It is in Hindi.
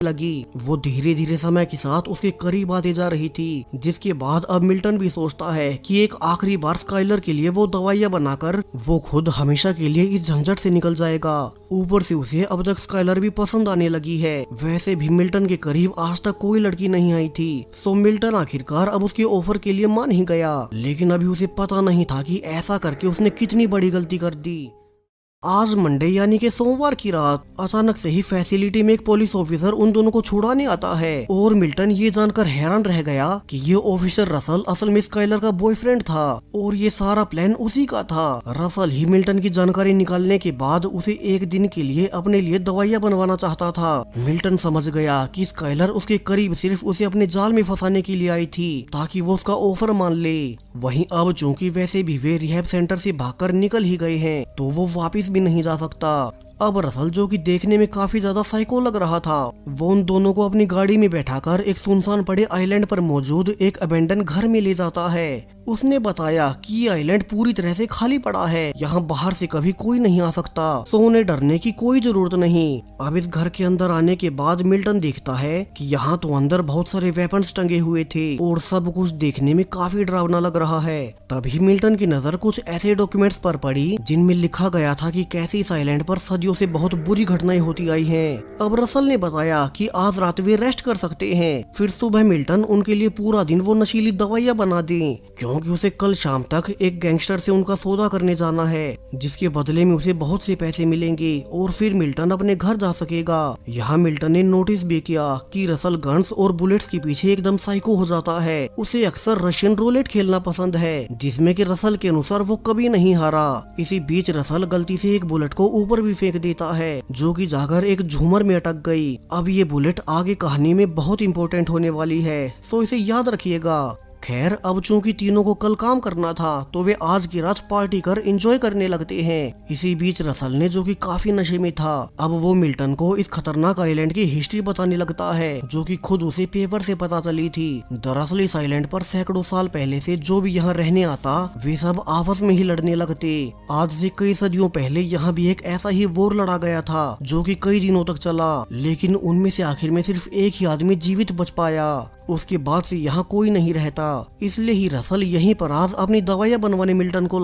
लगी। वो धीरे धीरे समय के साथ उसके करीब आते जा रही थी, जिसके बाद अब मिल्टन भी सोचता है कि एक आखिरी बार स्काइलर के लिए वो दवाइयाँ बनाकर वो खुद हमेशा के लिए इस झंझट से निकल जाएगा। ऊपर से उसे अब तक स्काइलर भी पसंद आने लगी है। वैसे भी मिल्टन के करीब आज तक कोई लड़की नहीं आई थी, सो मिल्टन आखिरकार अब उसके ऑफर के लिए मान ही गया। लेकिन अभी उसे पता नहीं था कि ऐसा करके उसने कितनी बड़ी गलती कर दी। आज मंडे यानी कि सोमवार की रात अचानक से ही फैसिलिटी में एक पुलिस ऑफिसर उन दोनों को छुड़ाने आता है और मिल्टन ये जानकर हैरान रह गया कि ये ऑफिसर रसल असल में स्काइलर का बॉयफ्रेंड था और ये सारा प्लान उसी का था। रसल ही मिल्टन की जानकारी निकालने के बाद उसे एक दिन के लिए अपने लिए दवाइयाँ बनवाना चाहता था। मिल्टन समझ गया कि स्काइलर उसके करीब सिर्फ उसे अपने जाल में फंसाने के लिए आई थी ताकि वो उसका ऑफर मान ले। वहीं अब चूंकि वैसे भी वे रिहैब सेंटर से भागकर निकल ही गए हैं तो वो वापस भी नहीं जा सकता। अब रसल, जो कि देखने में काफी ज्यादा साइको लग रहा था, वो उन दोनों को अपनी गाड़ी में बैठाकर एक सुनसान पड़े आइलैंड पर मौजूद एक अबेंडन घर में ले जाता है। उसने बताया कि ये आइलैंड पूरी तरह से खाली पड़ा है, यहाँ बाहर से कभी कोई नहीं आ सकता, सो उन्हें डरने की कोई जरूरत नहीं। अब इस घर के अंदर आने के बाद मिल्टन देखता है कि यहाँ तो अंदर बहुत सारे वेपन्स टंगे हुए थे और सब कुछ देखने में काफी डरावना लग रहा है। तभी मिल्टन की नजर कुछ ऐसे डॉक्यूमेंट्स पर पड़ी जिनमें लिखा गया था कि कैसे इस आइलैंड पर सदियों से बहुत बुरी घटनाएं होती आई हैं। अब रसल ने बताया कि आज रात वे रेस्ट कर सकते हैं, फिर सुबह मिल्टन उनके लिए पूरा दिन वो नशीली दवाइयाँ बना दें, क्योंकि उसे कल शाम तक एक गैंगस्टर से उनका सौदा करने जाना है, जिसके बदले में उसे बहुत से पैसे मिलेंगे और फिर मिल्टन अपने घर जा सकेगा। यहाँ मिल्टन ने नोटिस भी किया कि रसल गन्स और बुलेट्स के पीछे एकदम साइको हो जाता है। उसे अक्सर रशियन रूलेट खेलना पसंद है, जिसमें कि रसल के अनुसार वो कभी नहीं हारा। इसी बीच रसल गलती से एक बुलेट को ऊपर भी फेंक देता है, जो कि जाकर एक झूमर में अटक गई। अब ये बुलेट आगे कहानी में बहुत इंपॉर्टेंट होने वाली है, सो इसे याद रखिएगा। खैर, अब चूंकि तीनों को कल काम करना था तो वे आज की रात पार्टी कर एंजॉय करने लगते हैं। इसी बीच रसल ने, जो कि काफी नशे में था, अब वो मिल्टन को इस खतरनाक आइलैंड की हिस्ट्री बताने लगता है, जो कि खुद उसे पेपर से पता चली थी। दरअसल इस आइलैंड पर सैकड़ों साल पहले से जो भी यहाँ रहने आता वे सब आपस में ही लड़ने लगते। आज से कई सदियों पहले यहाँ भी एक ऐसा ही वॉर लड़ा गया था, जो कि कई दिनों तक चला, लेकिन उनमें से आखिर में सिर्फ एक ही आदमी जीवित बच पाया। उसके बाद से यहाँ कोई नहीं रहता, इसलिए ही रसल यहीं पर आज अपनी दवाइयाँ बनवाने मिल्टन को